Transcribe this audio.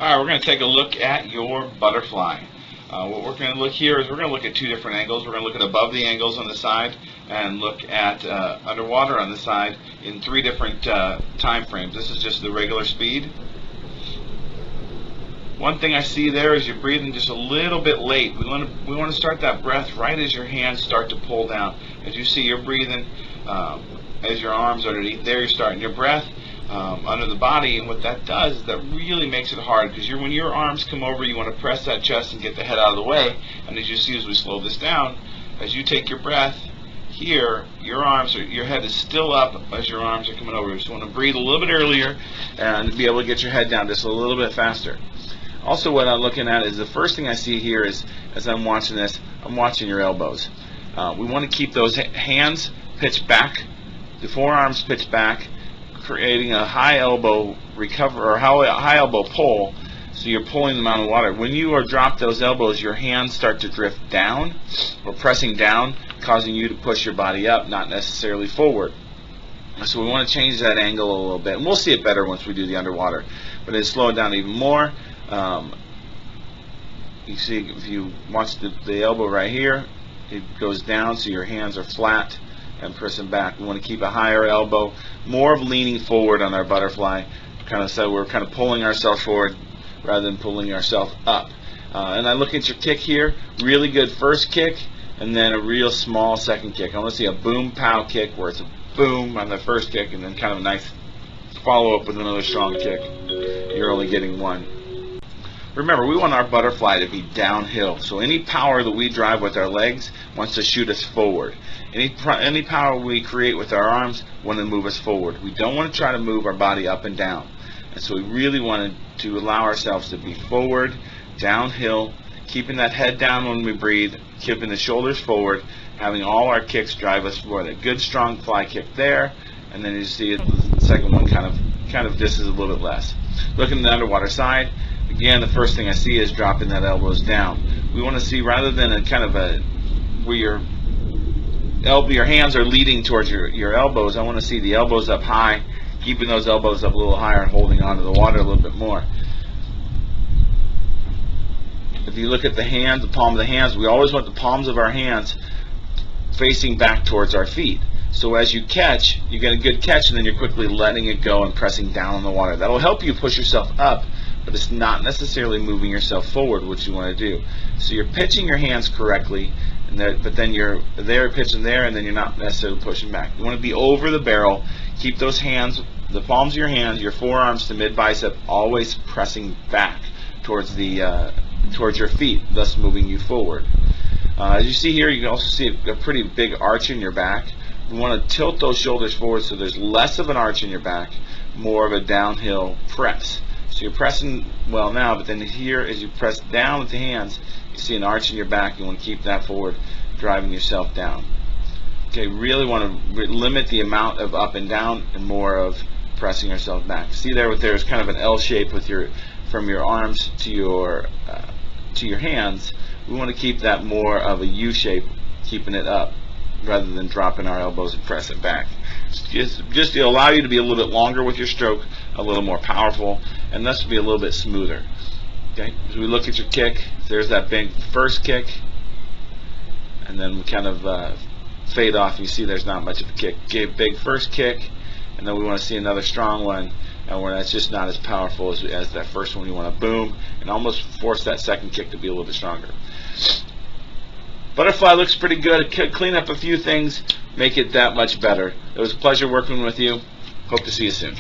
Alright, we're going to take a look at your butterfly. What we're going to look here is we're going to look at two different angles. We're going to look at above the angles on the side and look at underwater on the side in three different time frames. This is just the regular speed. One thing I see there is you're breathing just a little bit late. We want to start that breath right as your hands start to pull down. As you see, you're breathing as your arms are underneath there. You're starting your breath under the body, and what that does is that really makes it hard, because when your arms come over, you want to press that chest and get the head out of the way. And as you see, as we slow this down, as you take your breath here, your head is still up as your arms are coming over. You just want to breathe a little bit earlier and be able to get your head down just a little bit faster. Also, what I'm looking at is the first thing I see here is, as I'm watching this, I'm watching your elbows. We want to keep those hands pitched back, the forearms pitched back, creating a high elbow recover or high elbow pull, so you're pulling them out of the water. When you drop those elbows, your hands start to drift down or pressing down, causing you to push your body up, not necessarily forward. So we want to change that angle a little bit, and we'll see it better once we do the underwater. But it's slow it down even more. You see, if you watch the elbow right here, it goes down, so your hands are flat and pressing back. We want to keep a higher elbow, more of leaning forward on our butterfly. We're kind of pulling ourselves forward rather than pulling ourselves up. And I look at your kick here, really good first kick, and then a real small second kick. I want to see a boom pow kick where it's a boom on the first kick, and then kind of a nice follow up with another strong kick. You're only getting one. Remember, we want our butterfly to be downhill, so any power that we drive with our legs wants to shoot us forward. Any power we create with our arms want to move us forward. We don't want to try to move our body up and down. And so we really want to allow ourselves to be forward, downhill, keeping that head down when we breathe, keeping the shoulders forward, having all our kicks drive us forward. A good strong fly kick there, and then you see the second one kind of just is a little bit less. Looking at the underwater side, again, the first thing I see is dropping that elbows down. We want to see, rather than where your hands are leading towards your elbows, I want to see the elbows up high, keeping those elbows up a little higher and holding onto the water a little bit more. If you look at the hands, the palm of the hands, we always want the palms of our hands facing back towards our feet. So as you catch, you get a good catch, and then you're quickly letting it go and pressing down on the water. That'll help you push yourself up, but it's not necessarily moving yourself forward, which you want to do. So you're pitching your hands correctly, but then you're pitching there, and then you're not necessarily pushing back. You want to be over the barrel. Keep those hands, the palms of your hands, your forearms to mid-bicep, always pressing back towards your feet, thus moving you forward. As you see here, you can also see a pretty big arch in your back. You want to tilt those shoulders forward so there's less of an arch in your back, more of a downhill press. So you're pressing well now, but then here, as you press down with the hands, you see an arch in your back. You want to keep that forward, driving yourself down. Okay, really want to limit the amount of up and down and more of pressing yourself back. See there's kind of an L shape with from your arms to your hands. We want to keep that more of a U shape, keeping it up rather than dropping our elbows and press it back. Just to allow you to be a little bit longer with your stroke, a little more powerful, and thus be a little bit smoother. Okay, as we look at your kick, there's that big first kick, and then we kind of fade off. You see there's not much of a kick. Give big first kick, and then we want to see another strong one, and where that's just not as powerful as that first one. You want to boom and almost force that second kick to be a little bit stronger. Butterfly looks pretty good. Clean up a few things, make it that much better. It was a pleasure working with you. Hope to see you soon.